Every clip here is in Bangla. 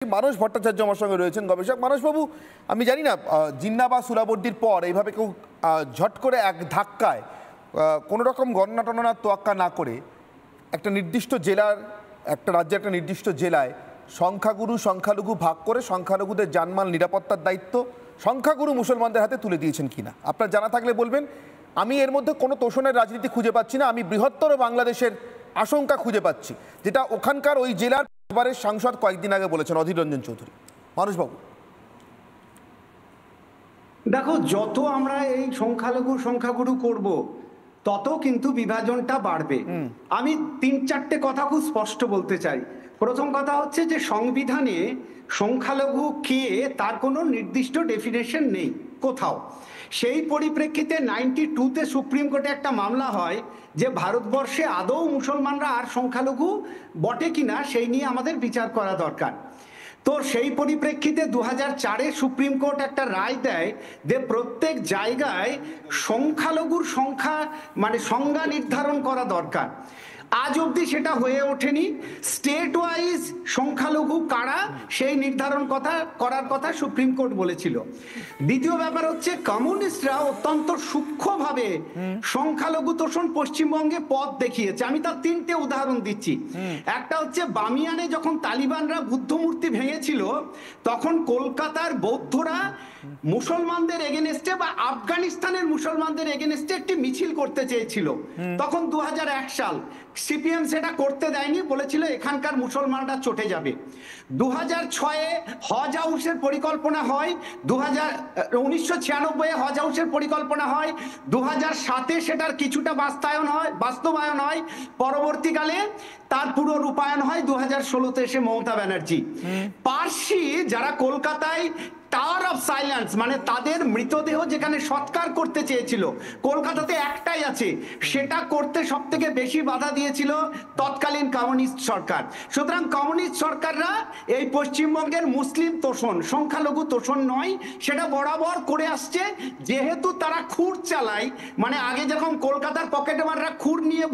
মানস ভট্টাচার্য আমার সঙ্গে রয়েছেন, গবেষক। মানসবাবু, আমি জানি না জিন্না বা সুরাবর্দির পর এইভাবে কেউ ঝট করে এক ধাক্কায় কোনো রকম গণনা টননার তোয়াক্কা না করে একটা নির্দিষ্ট জেলার, একটা রাজ্যের একটা নির্দিষ্ট জেলায় সংখ্যাগুরু সংখ্যালঘু ভাগ করে সংখ্যালঘুদের জানমাল নিরাপত্তার দায়িত্ব সংখ্যাগুরু মুসলমানদের হাতে তুলে দিয়েছেন কিনা আপনার জানা থাকলে বলবেন। আমি এর মধ্যে কোনো তোষণের রাজনীতি খুঁজে পাচ্ছি না। আমি বৃহত্তর বাংলাদেশের আশঙ্কা খুঁজে পাচ্ছি, যেটা ওখানকার ওই জেলার এবারের সাংসদ কয়েকদিন আগে বলেছেন, অধীর রঞ্জন চৌধুরী। মানসবাবু, দেখো, যত আমরা এই সংখ্যালঘু সংখ্যাগুরু করব তত কিন্তু বিভাজনটা বাড়বে। আমি 3-4টে কথা খুব স্পষ্ট বলতে চাই। প্রথম কথা হচ্ছে যে সংবিধানে সংখ্যালঘু কে তার কোনো নির্দিষ্ট ডেফিনেশন নেই কোথাও। সেই পরিপ্রেক্ষিতে 92-তে সুপ্রিম কোর্টে একটা মামলা হয় যে ভারতবর্ষে আদৌ মুসলমানরা আর সংখ্যালঘু বটে কিনা সেই নিয়ে আমাদের বিচার করা দরকার। তো সেই পরিপ্রেক্ষিতে 2004-এ সুপ্রিম কোর্ট একটা রায় দেয় যে প্রত্যেক জায়গায় সংখ্যালঘুর সংখ্যা সংজ্ঞা নির্ধারণ করা দরকার। আজ অবধি সেটা হয়ে ওঠেনি। স্টেট ওয়াইজ সংখ্যালঘু কারা সেই নির্ধারণ করার কথা সুপ্রিম কোর্ট বলেছিল। দ্বিতীয় ব্যাপার হচ্ছে কমিউনিস্টরা অত্যন্ত সূক্ষ্মভাবে সংখ্যালঘু তোষণ পশ্চিমবঙ্গে পথ দেখিয়েছে। আমি তার 3টে উদাহরণ দিচ্ছি। একটা হচ্ছে বামিয়ানে যখন তালিবানরা বুদ্ধ মূর্তি ভেঙেছিল তখন কলকাতার বৌদ্ধরা মুসলমানদের এগেনস্টে বা আফগানিস্তানের মুসলমানদের এগেনস্টে একটি মিছিল করতে চেয়েছিল। তখন 2001 সাল সিপিএম সেটা করতে দেয়নি, বলেছিল এখানকার মুসলমানরা চটে যাবে। 2006-এ হজ হাউসের পরিকল্পনা হয়, 1996-এ হজ হাউসের পরিকল্পনা হয়, 2007-এ সেটার কিছুটা বাস্তবায়ন হয়, পরবর্তীকালে তার পুরো রূপায়ণ হয় 2016-তে এসে মমতা ব্যানার্জি। পার্সি যারা কলকাতায় টাওয়ার অফ সাইলেন্স তাদের মৃতদেহ যেখানে সৎকার করতে চেয়েছিল, কলকাতাতে একটাই আছে, সেটা করতে সব থেকে বেশি বাধা দিয়েছিল তৎকালীন কমিউনিস্ট সরকার। সুতরাং কমিউনিস্ট সরকাররা এই পশ্চিমবঙ্গের মুসলিম তোষণ, সংখ্যালঘু তোষণ নয়, সেটা বরাবর করে আসছে। যেহেতু তারা খুর চালায়, আগে যখন কলকাতার পকেটমাররা খুর নিয়ে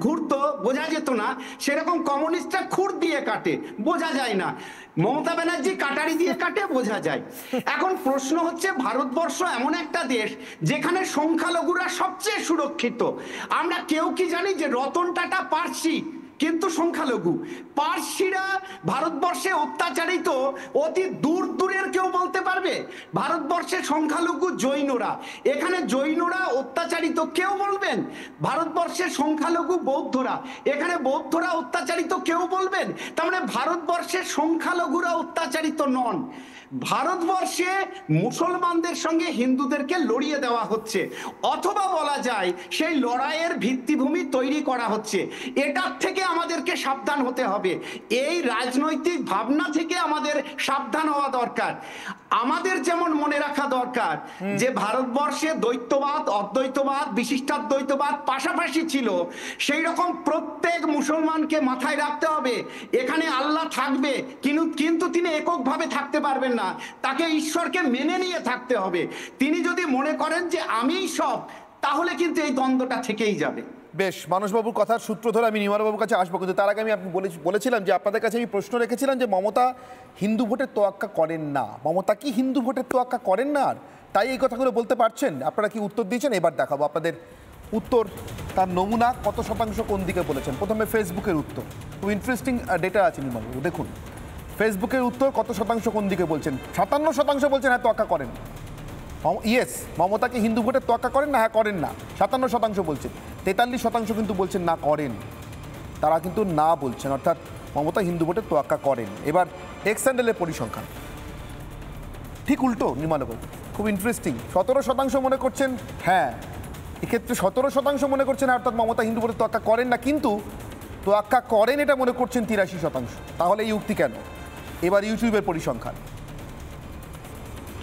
ঘুরতো বোঝা যেত না, সেরকম কমিউনিস্টরা খুর দিয়ে কাটে, বোঝা যায় না। মমতা ব্যানার্জি কাটারি দিয়ে কাটে, বোঝা যায়। এখন প্রশ্ন হচ্ছে, ভারতবর্ষ এমন একটা দেশ যেখানে সংখ্যালঘুরা সবচেয়ে সুরক্ষিত। আমরা কেউ কি জানি যে রতন টাটা পার্সি, কিন্তু সংখ্যালঘু। পার্সিরা ভারতবর্ষে অত্যাচারিত অতি দূরের কেউ বলতে পারবে? ভারতবর্ষে সংখ্যালঘু জৈনরা, এখানে জৈনরা অত্যাচারিত কেউ বলবেন? ভারতবর্ষের সংখ্যালঘু বৌদ্ধরা, এখানে বৌদ্ধরা অত্যাচারিত কেউ বলবেন? তার ভারতবর্ষের সংখ্যালঘুরা অত্যাচারিত নন। ভারতবর্ষে মুসলমানদের সঙ্গে হিন্দুদেরকে লড়িয়ে দেওয়া হচ্ছে, অথবা বলা যায় সেই লড়াইয়ের ভিত্তিভূমি তৈরি করা হচ্ছে। এটার থেকে আমাদেরকে সাবধান হতে হবে। এই রাজনৈতিক ভাবনা থেকে আমাদের সাবধান হওয়া দরকার। আমাদের যেমন মনে রাখা দরকার যে ভারতবর্ষে দ্বৈতবাদ, অদ্বৈতবাদ, বিশিষ্টাদ্বৈতবাদ পাশাপাশি ছিল, সেই রকম প্রত্যেক মুসলমানকে মাথায় রাখতে হবে এখানে আল্লাহ থাকবে, কিন্তু তিনি এককভাবে থাকতে পারবেন না, তাকে ঈশ্বরকে মেনে নিয়ে থাকতে হবে। তিনি যদি মনে করেন যে আমিই সব, তাহলে কিন্তু এই দ্বন্দ্বটা থেকেই যাবে। বেশ, মানসবাবুর কথার সূত্র ধরে আমি নির্মলবাবুর কাছে আসবো, কিন্তু তার আগে আমি বলেছিলাম যে আপনাদের কাছে আমি প্রশ্ন রেখেছিলাম যে মমতা হিন্দু ভোটের তোয়াক্কা করেন না। মমতা কি হিন্দু ভোটের তোয়াক্কা করেন না, আর তাই এই কথাগুলো বলতে পারছেন? আপনারা কি উত্তর দিয়েছেন? এবার দেখাবো আপনাদের উত্তর, তার নমুনা কত শতাংশ কোন দিকে বলেছেন। প্রথমে ফেসবুকের উত্তর, খুব ইন্টারেস্টিং ডেটা আছে নির্মলবাবু, দেখুন ফেসবুকের উত্তর কত শতাংশ কোন দিকে বলছেন। 57% বলছেন হ্যাঁ তোয়াক্কা করেন, ইয়েস মমতাকে হিন্দু ভোটের তোয়াক্কা করেন না, হ্যাঁ করেন না 57% বলছেন। 43% কিন্তু বলছেন না করেন, তারা কিন্তু না বলছেন, অর্থাৎ মমতা হিন্দু ভোটের তোয়াক্কা করেন। এবার এক্স হ্যান্ডেলের পরিসংখ্যান ঠিক উল্টো নির্মলবাবু, খুব ইন্টারেস্টিং। 17% মনে করছেন হ্যাঁ, এক্ষেত্রে 17% মনে করছেন অর্থাৎ মমতা হিন্দু ভোটের তোয়াক্কা করেন না, কিন্তু তোয়াক্কা করেন এটা মনে করছেন 83%। তাহলে এই উক্তি কেন? এবার ইউটিউবের পরিসংখ্যান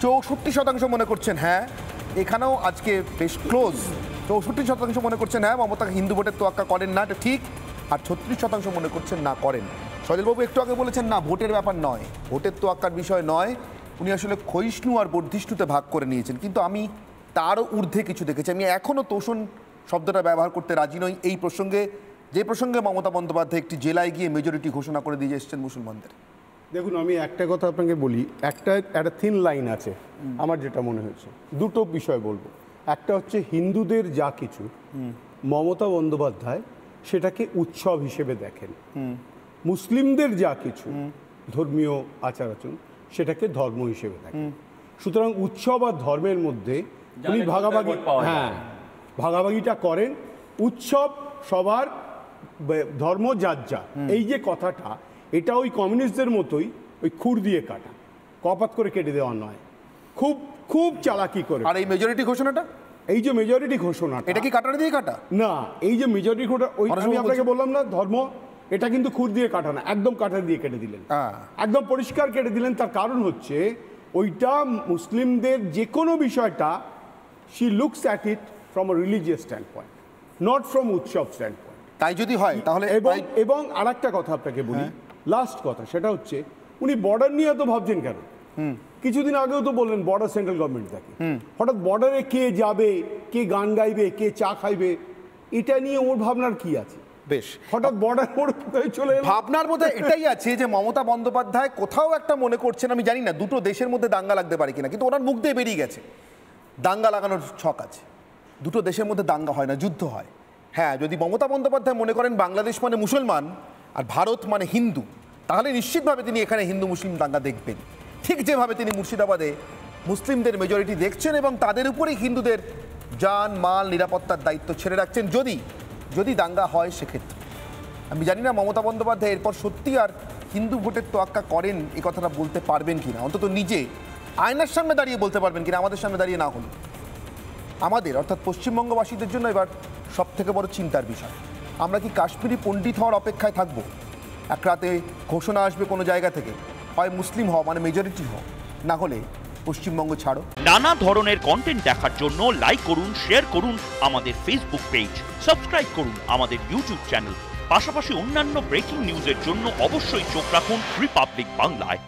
64% মনে করছেন হ্যাঁ, এখানেও আজকে বেশ ক্লোজ। 64% মনে করছেন হ্যাঁ মমতা হিন্দু ভোটের তোয়াক্কা করেন না, এটা ঠিক। আর 36% মনে করছেন না করেন। সজলবাবু একটু আগে বলেছেন না ভোটের ব্যাপার নয়, ভোটের তোয়াক্কার বিষয় নয়, উনি আসলে ক্ষয়িষ্ণু আর বর্ধিষ্ণুতে ভাগ করে নিয়েছেন। কিন্তু আমি তারও ঊর্ধ্বে কিছু দেখেছি। আমি এখনও তোষণ শব্দটা ব্যবহার করতে রাজি নই এই প্রসঙ্গে, যে প্রসঙ্গে মমতা বন্দ্যোপাধ্যায় একটি জেলায় গিয়ে মেজরিটি ঘোষণা করে দিয়ে এসেছেন মুসলমানদের। দেখুন, আমি একটা কথা আপনাকে বলি, একটা থিন লাইন আছে আমার যেটা মনে হয়েছে। দুটো বিষয় বলবো। একটা হচ্ছে হিন্দুদের যা কিছু মমতা বন্দ্যোপাধ্যায় সেটাকে উৎসব হিসেবে দেখেন, মুসলিমদের যা কিছু ধর্মীয় আচার আচরণ সেটাকে ধর্ম হিসেবে দেখেন। সুতরাং উৎসব আর ধর্মের মধ্যে উনি ভাগাভাগি, ভাগাভাগিটা করেন। উৎসব সবার, ধর্ম যার যা। এই যে কথাটা, এটা ওই কমিউনিস্টদের মতোই ওই খুর দিয়ে কাটা, কপাত করে কেটে দেওয়া নয়, খুব খুব চালাকি করে। আর এই মেজরিটি ঘোষণাটা, এই যে মেজরিটি ঘোষণা, এটা কি কাটার দিয়ে কাটা না? এই যে মেজরিটি ঘোষণা, ওই আমি আপনাকে বললাম না ধর্ম, এটা কিন্তু খুর দিয়ে কাটা না, একদম কাটা দিয়ে কেটে দিলেন, একদম পরিষ্কার কেটে দিলেন। তার কারণ হচ্ছে ওইটা মুসলিমদের যে কোনো বিষয়টা, she looks at it from a religious standpoint, not from উৎসব standpoint। তাই যদি হয় তাহলে এবং আরেকটা কথা আপনাকে বলি, লাস্ট কথা, সেটা হচ্ছে উনি বর্ডার নিয়ে এত ভাবছেন কেন? কিছুদিন আগেও তো বললেন বর্ডার সেন্ট্রাল গভর্নমেন্ট থাকে, হঠাৎ বর্ডারে কে যাবে, কে গান গাইবে, কে চা খাইবে, এটা নিয়ে ওর ভাবনার কি আছে? বেশ, হঠাৎ বর্ডার চলে ভাবনার মধ্যে এটাই আছে যে মমতা বন্দ্যোপাধ্যায় কোথাও একটা মনে করছেন, আমি জানি না দুটো দেশের মধ্যে দাঙ্গা লাগতে পারে কিনা, কিন্তু ওনার মুখ দিয়ে বেরিয়ে গেছে দাঙ্গা লাগানোর ছক আছে। দুটো দেশের মধ্যে দাঙ্গা হয় না, যুদ্ধ হয়। হ্যাঁ, যদি মমতা বন্দ্যোপাধ্যায় মনে করেন বাংলাদেশ মানে মুসলমান আর ভারত মানে হিন্দু, তাহলে নিশ্চিতভাবে তিনি এখানে হিন্দু মুসলিম দাঙ্গা দেখবেন, ঠিক যেভাবে তিনি মুর্শিদাবাদে মুসলিমদের মেজরিটি দেখছেন এবং তাদের উপরেই হিন্দুদের জান মাল নিরাপত্তার দায়িত্ব ছেড়ে রাখছেন। যদি দাঙ্গা হয় সেক্ষেত্রে আমি জানি না মমতা বন্দ্যোপাধ্যায় এরপর সত্যি আর হিন্দু ভোটের তোয়াক্কা করেন এই কথাটা বলতে পারবেন কিনা, অন্তত নিজে আয়নার সামনে দাঁড়িয়ে বলতে পারবেন কিনা, আমাদের সামনে দাঁড়িয়ে না হলো। আমাদের অর্থাৎ পশ্চিমবঙ্গবাসীদের জন্য এবার সব থেকে বড় চিন্তার বিষয়, আমরা কি কাশ্মীরি পণ্ডিত হওয়ার অপেক্ষায় থাকবো? এক রাতে ঘোষণা আসবে কোনো জায়গা থেকে, হয় মুসলিম হও মানে মেজরিটি হও, না হলে পশ্চিমবঙ্গ ছাড়ো। নানা ধরনের কন্টেন্ট দেখার জন্য লাইক করুন, শেয়ার করুন আমাদের ফেসবুক পেজ, সাবস্ক্রাইব করুন আমাদের ইউটিউব চ্যানেল। পাশাপাশি অন্যান্য ব্রেকিং নিউজের জন্য অবশ্যই চোখ রাখুন রিপাবলিক বাংলায়।